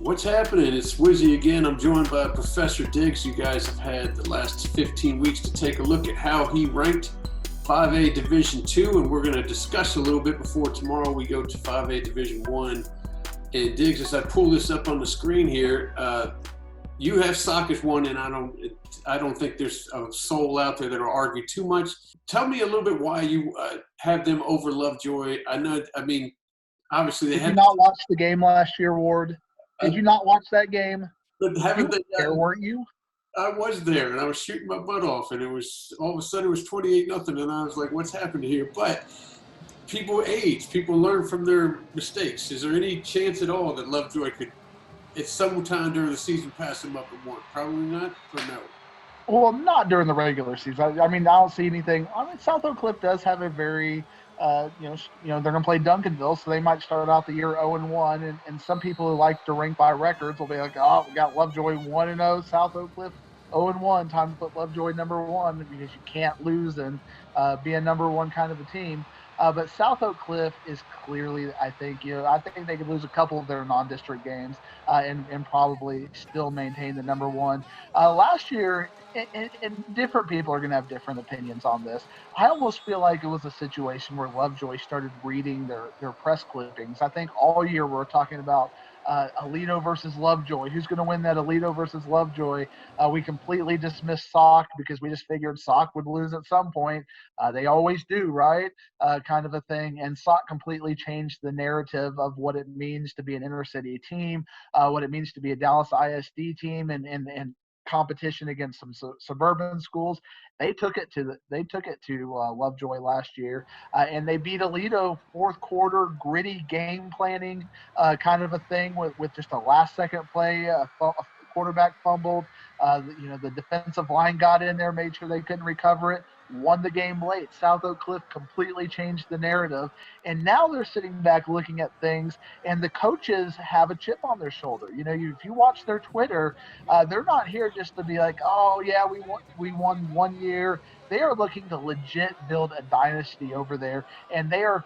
What's happening? It's Wizzy again. I'm joined by Professor Diggs. You guys have had the last 15 weeks to take a look at how he ranked 5A Division II, and we're going to discuss a little bit before tomorrow we go to 5A Division I. And Diggs, as I pull this up on the screen here, you have Sock as one, and I don't think there's a soul out there that'll argue too much. Tell me a little bit why you have them over Lovejoy. Obviously they Did had. you not watch the game last year, Ward? Did you not watch that game? But haven't they? There weren't you? I was there, and I was shooting my butt off, and it was all of a sudden it was 28-0, and I was like, "What's happened here?" But people age, people learn from their mistakes. Is there any chance at all that Lovejoy could, at some time during the season, pass him up at one? Probably not, or no. Well, not during the regular season. I don't see anything. South Oak Cliff does have a very, they're going to play Duncanville, so they might start out the year 0-1. And some people who like to rank by records will be like, oh, we got Lovejoy 1-0, South Oak Cliff 0-1. Time to put Lovejoy number one because you can't lose and be a number one kind of a team. But South Oak Cliff is clearly, I think they could lose a couple of their non-district games and probably still maintain the number one. Last year, and different people are going to have different opinions on this. I almost feel like it was a situation where Lovejoy started reading their press clippings. I think all year we're talking about Alito versus Lovejoy. Who's going to win that Alito versus Lovejoy? We completely dismissed Sock because we just figured Sock would lose at some point. They always do, right? Kind of a thing. And Sock completely changed the narrative of what it means to be an inner city team, what it means to be a Dallas ISD team, and competition against some suburban schools. They took it to Lovejoy last year, and they beat Alito fourth quarter, gritty game planning kind of a thing with just a last second play. A quarterback fumbled. The defensive line got in there, made sure they couldn't recover it. Won the game late. South Oak Cliff completely changed the narrative, and now they're sitting back looking at things, and the coaches have a chip on their shoulder. If you watch their Twitter, they're not here just to be like, oh yeah, we won 1 year. They are looking to legit build a dynasty over there, and they're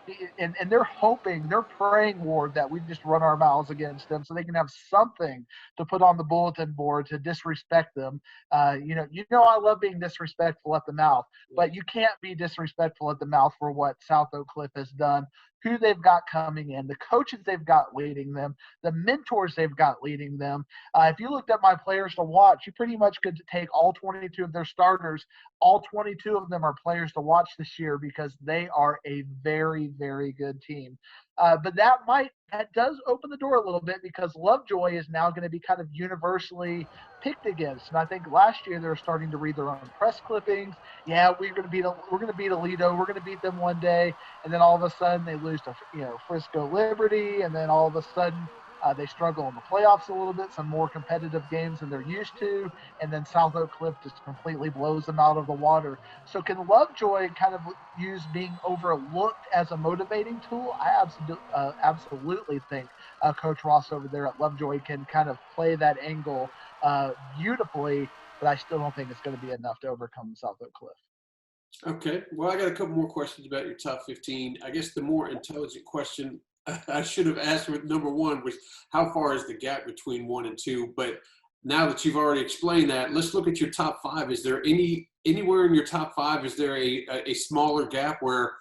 hoping, they're praying, Ward, that we just run our mouths against them so they can have something to put on the bulletin board to disrespect them. I love being disrespectful at the mouth, but you can't be disrespectful at the mouth for what South Oak Cliff has done, who they've got coming in, the coaches they've got leading them, the mentors they've got leading them. If you looked at my players to watch, you pretty much could take all 22 of their starters. All 22 of them are players to watch this year because they are a very, very good team. But that does open the door a little bit because Lovejoy is now going to be kind of universally picked against. And I think last year they were starting to read their own press clippings. Yeah, we're going to beat Alito. We're going to beat them one day, and then all of a sudden they lose to Frisco Liberty, and then all of a sudden they struggle in the playoffs a little bit, some more competitive games than they're used to, and then South Oak Cliff just completely blows them out of the water. So can Lovejoy kind of use being overlooked as a motivating tool? I absolutely think Coach Ross over there at Lovejoy can kind of play that angle beautifully, but I still don't think it's going to be enough to overcome South Oak Cliff. Okay. Well, I got a couple more questions about your top 15. I guess the more intelligent question I should have asked with number one was how far is the gap between 1 and 2? But now that you've already explained that, let's look at your top 5. Is there anywhere in your top 5? Is there a smaller gap where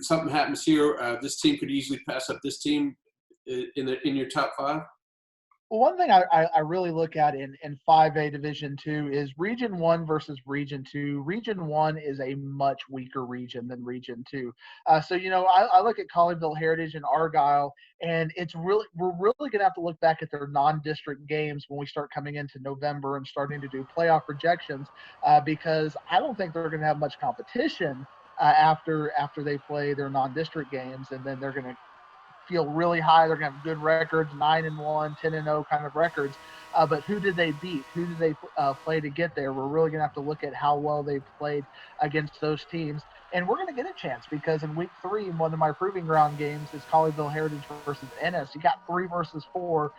something happens here? This team could easily pass up this team in your top 5? Well, one thing I really look at in 5A Division II is Region 1 versus Region 2. Region 1 is a much weaker region than Region 2. I look at Colleyville Heritage and Argyle, and we're really going to have to look back at their non-district games when we start coming into November and starting to do playoff projections because I don't think they're going to have much competition after they play their non-district games, and then they're going to feel really high. They're going to have good records, 9-1, 10-0 kind of records. But who did they beat? Who did they play to get there? We're really going to have to look at how well they played against those teams. And we're going to get a chance because in week 3, one of my proving ground games is Colleyville Heritage versus Ennis. You got 3 versus 4.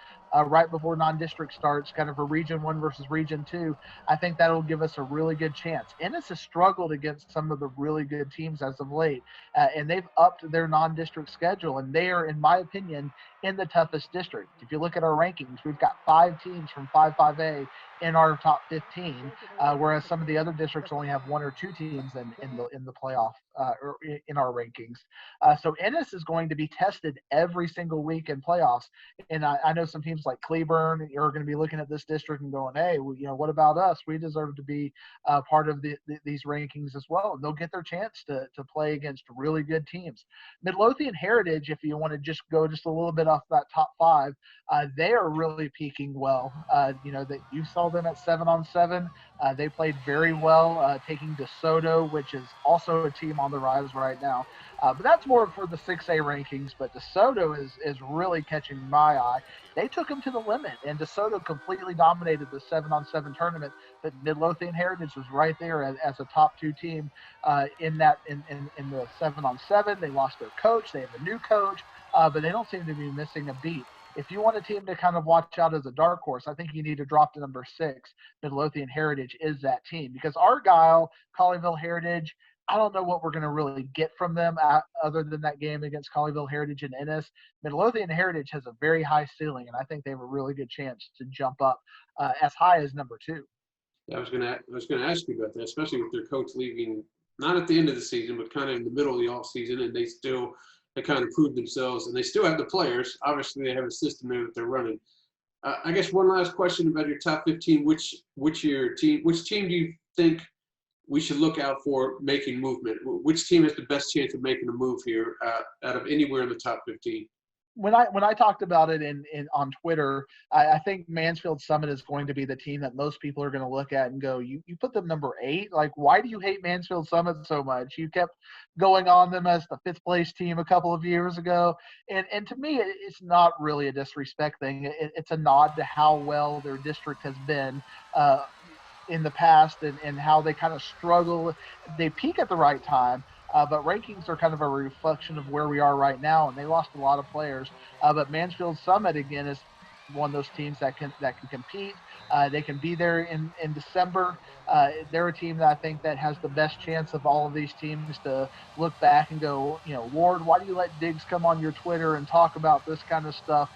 right before non-district starts, kind of a Region 1 versus Region 2, I think that'll give us a really good chance. Ennis has struggled against some of the really good teams as of late, and they've upped their non-district schedule, and they are, in my opinion, in the toughest district. If you look at our rankings, we've got 5 teams from 5A in our top 15, whereas some of the other districts only have 1 or 2 teams in the playoff or in our rankings. So Ennis is going to be tested every single week in playoffs, and I know some teams like Cleburne are going to be looking at this district and going, "Hey, what about us? We deserve to be part of these rankings as well." And they'll get their chance to play against really good teams. Midlothian Heritage, if you want to just go just a little bit off that top 5, they are really peaking well. That you saw them at 7-on-7. They played very well, taking DeSoto, which is also a team on the rise right now. But that's more for the 6A rankings. But DeSoto is really catching my eye. They took them to the limit, and DeSoto completely dominated the 7-on-7 tournament. But Midlothian Heritage was right there as a top 2 team in the 7-on-7. They lost their coach. They have a new coach, but they don't seem to be missing a beat. If you want a team to kind of watch out as a dark horse, I think you need to drop to number 6. Midlothian Heritage is that team, because Argyle, Colleyville Heritage, I don't know what we're going to really get from them other than that game against Colleyville Heritage and Ennis. Midlothian Heritage has a very high ceiling, and I think they have a really good chance to jump up as high as number 2. Yeah, I was gonna ask you about that, especially with their coach leaving not at the end of the season, but kind of in the middle of the off season, and they kind of proved themselves, and they still have the players. Obviously, they have a system there that they're running. I guess one last question about your top 15. Which team do you think we should look out for making movement? Which team has the best chance of making a move here out of anywhere in the top 15? When I talked about it on Twitter, I think Mansfield Summit is going to be the team that most people are going to look at and go, you put them number 8? Like, why do you hate Mansfield Summit so much? You kept going on them as the 5th place team a couple of years ago. And to me, it's not really a disrespect thing. It's a nod to how well their district has been in the past and how they kind of struggle. They peak at the right time. But rankings are kind of a reflection of where we are right now, and they lost a lot of players. But Mansfield Summit, again, is one of those teams that can compete. They can be there in December. They're a team that I think that has the best chance of all of these teams to look back and go, Ward, why do you let Diggs come on your Twitter and talk about this kind of stuff?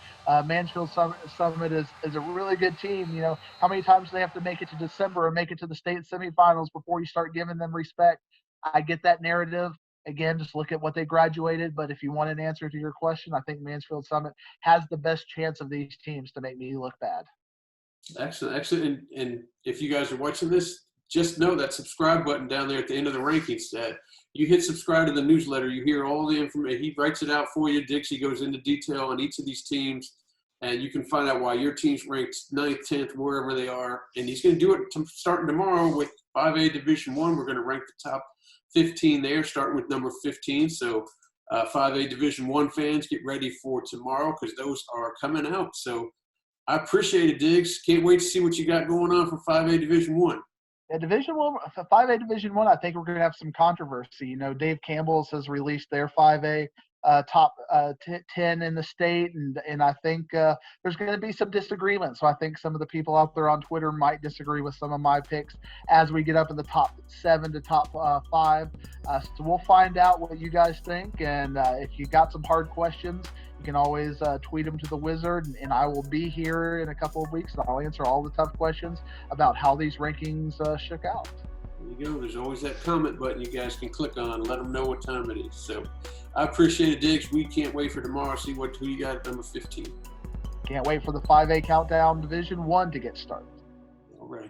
Mansfield Summit is a really good team. How many times do they have to make it to December and make it to the state semifinals before you start giving them respect? I get that narrative. Again, just look at what they graduated. But if you want an answer to your question, I think Mansfield Summit has the best chance of these teams to make me look bad. Excellent. And if you guys are watching this, just know that subscribe button down there at the end of the rankings. You hit subscribe to the newsletter. You hear all the information. He writes it out for you. Dixie goes into detail on each of these teams. And you can find out why your team's ranked 9th, 10th, wherever they are. And he's going to do it starting tomorrow with 5A Division 1. We're going to rank the top 15 there, starting with number 15. So 5A Division 1 fans, get ready for tomorrow because those are coming out. So I appreciate it, Diggs. Can't wait to see what you got going on for 5A Division 1. Yeah, Division 1, 5A Division 1, I think we're going to have some controversy. Dave Campbell's has released their 5A top 10 in the state, and I think there's going to be some disagreement. So I think some of the people out there on Twitter might disagree with some of my picks as we get up in the top 7 to top 5. So we'll find out what you guys think, and if you got some hard questions, you can always tweet them to the Wizard, and I will be here in a couple of weeks, and I'll answer all the tough questions about how these rankings shook out. There you go. There's always that comment button you guys can click on and let them know what time it is. So I appreciate it, Diggs. We can't wait for tomorrow to see who you got at number 15. Can't wait for the 5A Countdown Division 1 to get started. All right.